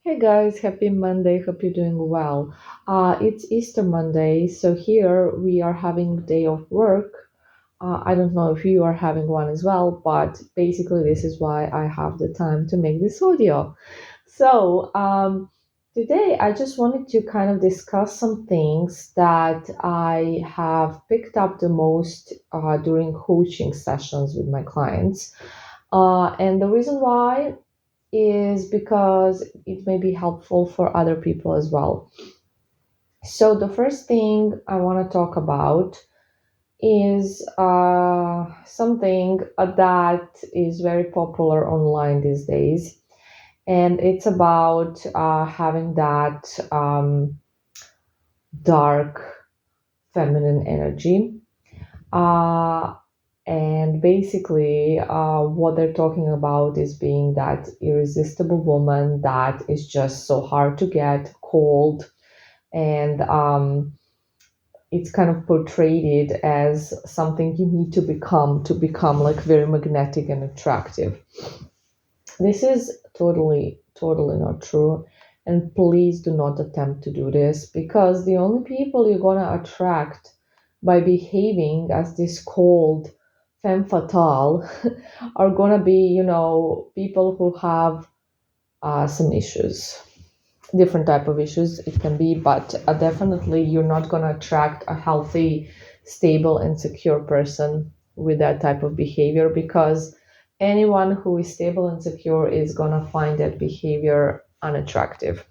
Hey guys, happy Monday. Hope you're doing well. It's Easter Monday, so here we are having a day of work. I don't know if you are having one as well, but basically, this is why I have the time to make this audio. Today I just wanted to kind of discuss some things that I have picked up the most during coaching sessions with my clients. And the reason why is because it may be helpful for other people as well. So, the first thing I want to talk about is something that is very popular online these days, and it's about having that dark feminine energy. Uh, and basically, what they're talking about is being that irresistible woman that is just so hard to get, cold, and it's kind of portrayed it as something you need to become like very magnetic and attractive. This is totally not true. And please do not attempt to do this because the only people you're gonna attract by behaving as this cold femme fatale are gonna be, people who have some issues, different type of issues it can be, but definitely you're not gonna attract a healthy, stable, and secure person with that type of behavior because anyone who is stable and secure is gonna find that behavior unattractive.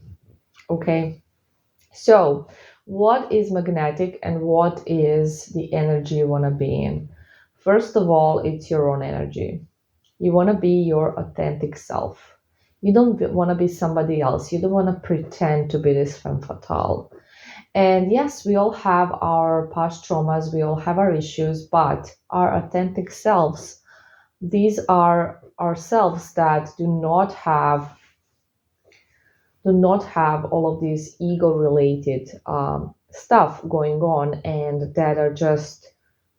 Okay, so what is magnetic and what is the energy you want to be in? First of all, it's your own energy. You want to be your authentic self. You don't want to be somebody else. You don't want to pretend to be this femme fatale. And yes, we all have our past traumas, we all have our issues, but our authentic selves, these are ourselves that do not have all of these ego related stuff going on and that are just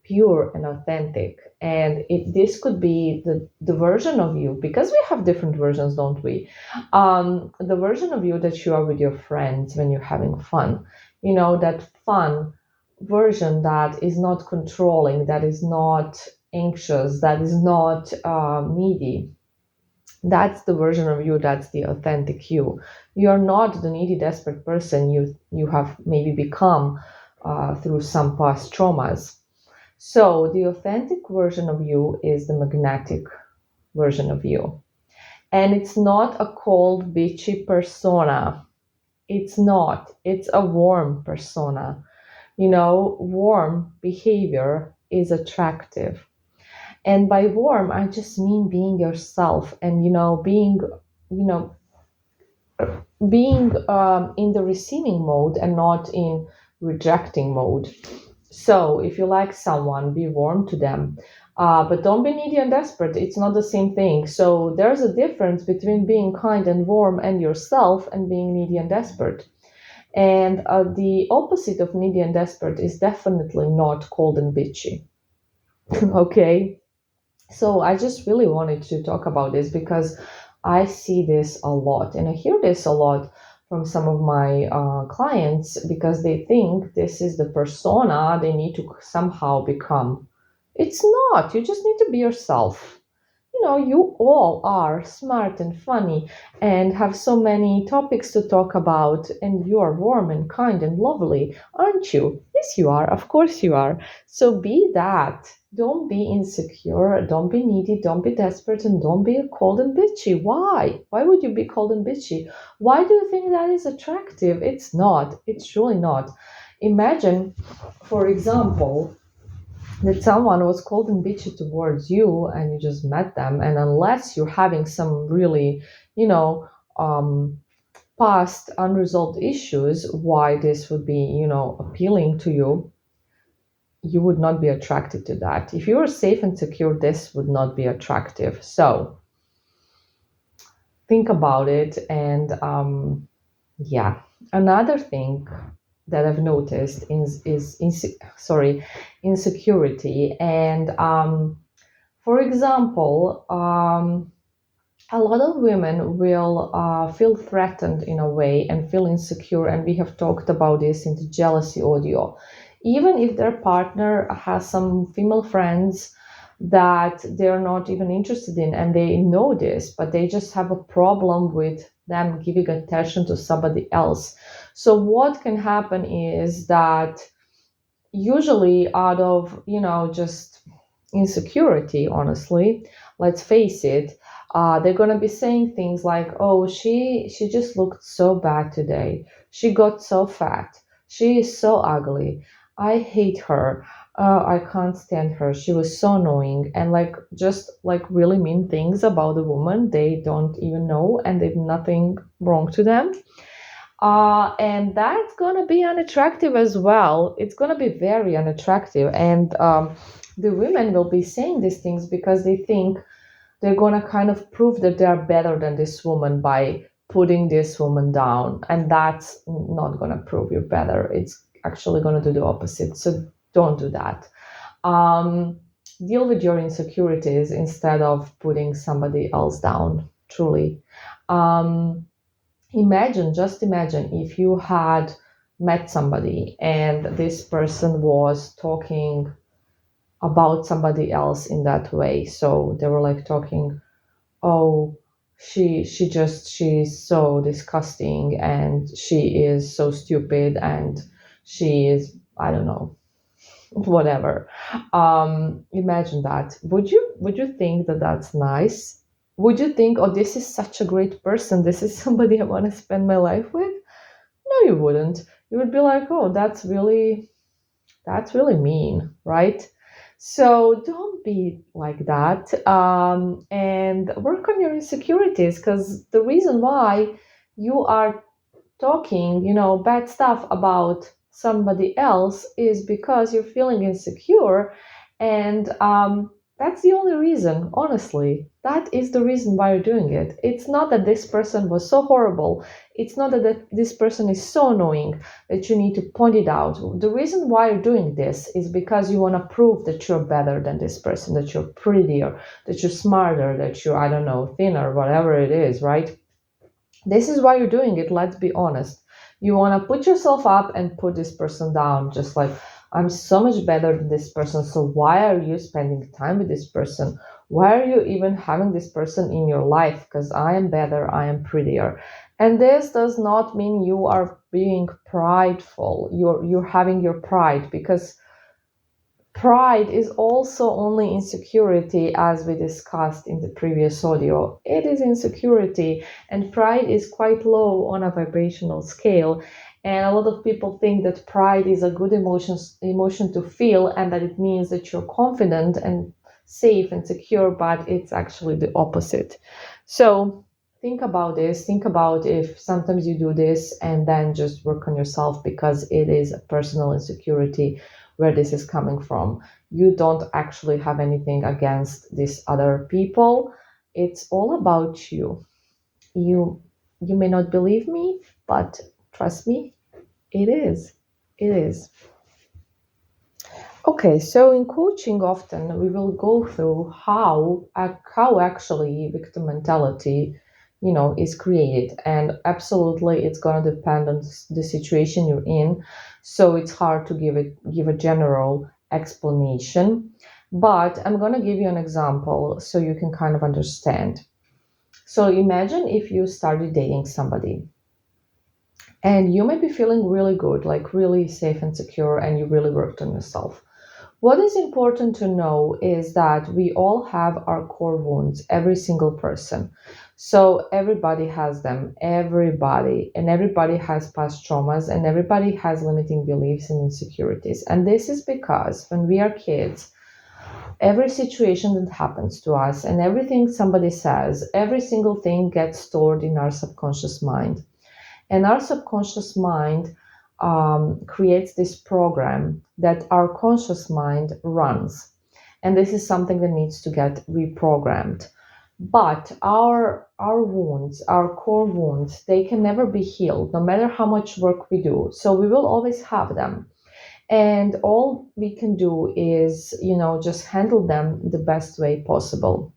pure and authentic. And this could be the version of you, because we have different versions, don't we? The version of you that you are with your friends when you're having fun, that fun version that is not controlling, that is not anxious, that is not needy. That's the version of you, that's the authentic you. You're not the needy desperate person you have maybe become through some past traumas. So the authentic version of you is the magnetic version of you, and it's not a cold bitchy persona. It's not. It's a warm persona. Warm behavior is attractive. And by warm, I just mean being yourself and, you know, being in the receiving mode and not in rejecting mode. So if you like someone, be warm to them. But don't be needy and desperate. It's not the same thing. So there's a difference between being kind and warm and yourself and being needy and desperate. And the opposite of needy and desperate is definitely not cold and bitchy. Okay. So I just really wanted to talk about this because I see this a lot and I hear this a lot from some of my clients because they think this is the persona they need to somehow become. It's not. You just need to be yourself. You all are smart and funny and have so many topics to talk about, and you are warm and kind and lovely, aren't you? Yes, you are. Of course, you are. So be that. Don't be insecure. Don't be needy. Don't be desperate. And don't be cold and bitchy. Why? Why would you be cold and bitchy? Why do you think that is attractive? It's not. It's really not. Imagine, for example, that someone was cold and bitchy towards you and you just met them, and unless you're having some really you know um, past unresolved issues why this would be appealing to you, you would not be attracted to that. If you were safe and secure, this would not be attractive. So think about it. And yeah, another thing that I've noticed is insecurity. And for example, a lot of women will feel threatened in a way and feel insecure, and we have talked about this in the jealousy audio. Even if their partner has some female friends that they're not even interested in, and they know this, but they just have a problem with them giving attention to somebody else. So what can happen is that usually out of just insecurity, honestly, let's face it, they're going to be saying things like, oh, she just looked so bad today, she got so fat, she is so ugly, I hate her, I can't stand her, she was so annoying, and like just like really mean things about the woman they don't even know and they've nothing wrong to them. And that's going to be unattractive as well. It's going to be very unattractive. And the women will be saying these things because they think they're going to kind of prove that they are better than this woman by putting this woman down. And that's not going to prove you better. It's actually going to do the opposite. So don't do that. Um, Deal with your insecurities instead of putting somebody else down, truly. Um, just imagine if you had met somebody and this person was talking about somebody else in that way. So they were like talking, oh, she's so disgusting and she is so stupid and she is, I don't know, whatever. Imagine that. Would you think that that's nice? Would you think, oh, this is such a great person, this is somebody I want to spend my life with? No, you wouldn't. You would be like, oh, that's really mean, right? So don't be like that, and work on your insecurities, because the reason why you are talking, bad stuff about somebody else is because you're feeling insecure. And that's the only reason, honestly. That is the reason why you're doing it. It's not that this person was so horrible. It's not that this person is so annoying that you need to point it out. The reason why you're doing this is because you want to prove that you're better than this person, that you're prettier, that you're smarter, that you're, I don't know, thinner, whatever it is, right? This is why you're doing it, let's be honest. You want to put yourself up and put this person down, just like, I'm so much better than this person, so why are you spending time with this person? Why are you even having this person in your life? Because I am better, I am prettier. And this does not mean you are being prideful. You're having your pride, because pride is also only insecurity, as we discussed in the previous audio. It is insecurity, and pride is quite low on a vibrational scale. And a lot of people think that pride is a good emotion to feel, and that it means that you're confident and safe and secure, but it's actually the opposite. So think about this. Think about if sometimes you do this, and then just work on yourself, because it is a personal insecurity where this is coming from. You don't actually have anything against these other people. It's all about you. You may not believe me, but trust me, it is. It is. Okay, so in coaching, often we will go through how actually victim mentality, is created, and absolutely it's going to depend on the situation you're in. So it's hard to give a general explanation, but I'm going to give you an example so you can kind of understand. So imagine if you started dating somebody, and you may be feeling really good, like really safe and secure, and you really worked on yourself. What is important to know is that we all have our core wounds, every single person. So everybody has them, everybody, and everybody has past traumas, and everybody has limiting beliefs and insecurities. And this is because when we are kids, every situation that happens to us and everything somebody says, every single thing gets stored in our subconscious mind. And our subconscious mind creates this program that our conscious mind runs. And this is something that needs to get reprogrammed. But our wounds, our core wounds, they can never be healed, no matter how much work we do. So we will always have them. And all we can do is, just handle them the best way possible.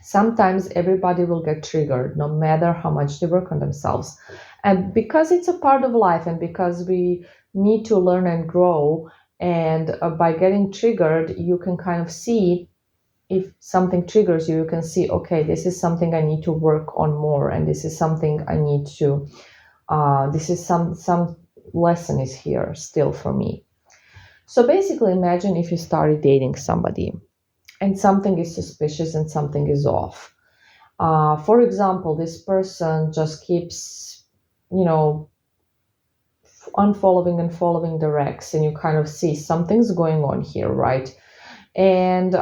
Sometimes everybody will get triggered no matter how much they work on themselves. And because it's a part of life and because we need to learn and grow, and by getting triggered, you can kind of see if something triggers you, you can see, okay, this is something I need to work on more, and this is something I need to, this is some lesson is here still for me. So basically, imagine if you started dating somebody and something is suspicious and something is off. For example, this person just keeps, you know, unfollowing and following the Rex, and you kind of see something's going on here, right? And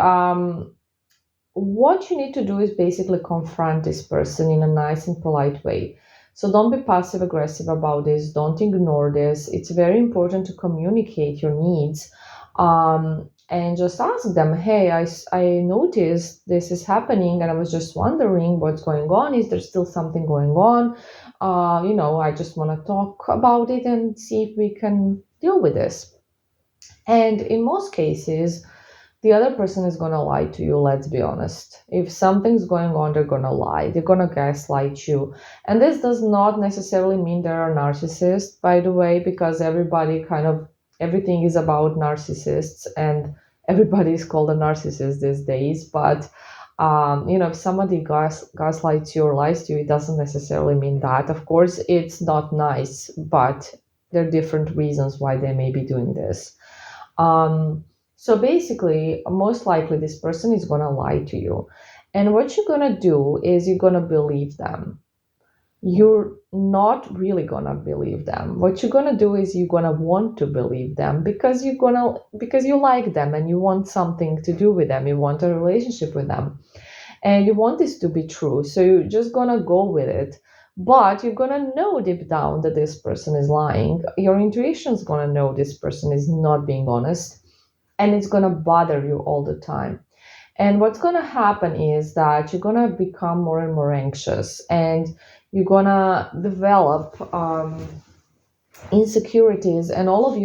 what you need to do is basically confront this person in a nice and polite way. So don't be passive aggressive about this. Don't ignore this. It's very important to communicate your needs, and just ask them, hey, I noticed this is happening and I was just wondering what's going on. Is there still something going on? I just want to talk about it and see if we can deal with this. And in most cases, the other person is going to lie to you, let's be honest. If something's going on, they're going to lie. They're going to gaslight you. And this does not necessarily mean they're a narcissist, by the way, because everybody kind of, everything is about narcissists and everybody is called a narcissist these days. But, if somebody gaslights you or lies to you, it doesn't necessarily mean that. Of course, it's not nice, but there are different reasons why they may be doing this. So basically, most likely this person is going to lie to you. And what you're going to do is you're going to believe them. You're not really going to believe them. What you're going to do is you're going to want to believe them because because you like them and you want something to do with them. You want a relationship with them. And you want this to be true. So you're just going to go with it. But you're going to know deep down that this person is lying. Your intuition is going to know this person is not being honest, and it's going to bother you all the time. And what's going to happen is that you're going to become more and more anxious, and you're going to develop insecurities, and all of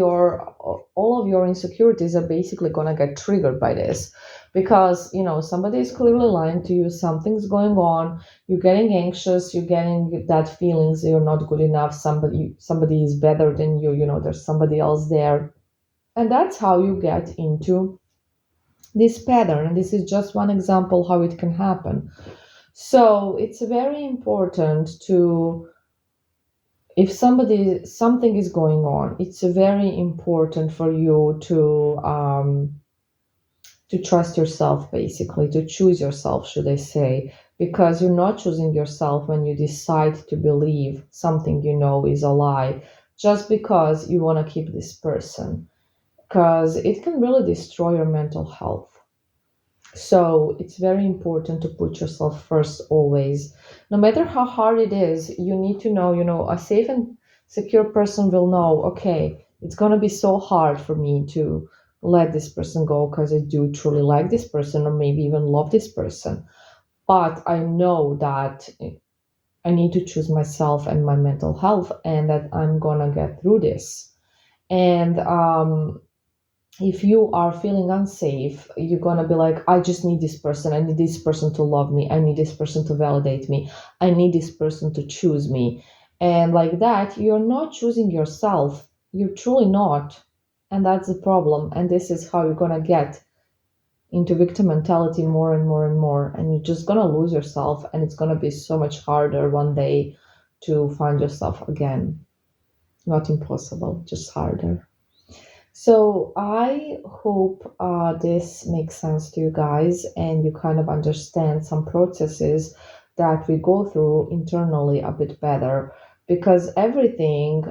your insecurities are basically going to get triggered by this, because somebody is clearly lying to you, something's going on, you're getting anxious, you're getting that feelings that you're not good enough, somebody is better than you, there's somebody else there. And that's how you get into this pattern. And this is just one example how it can happen. So it's very important to, if something is going on, it's very important for you to trust yourself, basically, to choose yourself, should I say, because you're not choosing yourself when you decide to believe something is a lie, just because you want to keep this person, because it can really destroy your mental health. So it's very important to put yourself first always. No matter how hard it is, you need to know, a safe and secure person will know, okay, it's going to be so hard for me to let this person go because I do truly like this person or maybe even love this person. But I know that I need to choose myself and my mental health, and that I'm going to get through this. And if you are feeling unsafe, you're gonna be like, I just need this person. I need this person to love me. I need this person to validate me. I need this person to choose me. And like that, you're not choosing yourself. You're truly not. And that's the problem. And this is how you're gonna get into victim mentality more and more and more. And you're just gonna lose yourself. And it's gonna be so much harder one day to find yourself again. Not impossible, just harder. So I hope this makes sense to you guys and you kind of understand some processes that we go through internally a bit better, because everything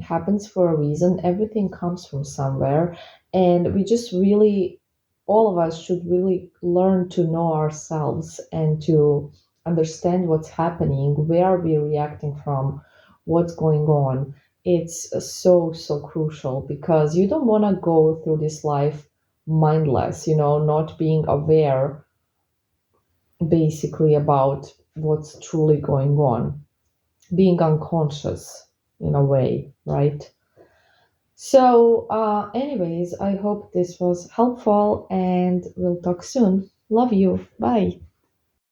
happens for a reason, everything comes from somewhere, and we just really, all of us should really learn to know ourselves and to understand what's happening, where are we reacting from, what's going on. It's so crucial, because you don't want to go through this life mindless, not being aware basically about what's truly going on, being unconscious in a way, right? So anyways, I hope this was helpful and we'll talk soon. Love you. Bye.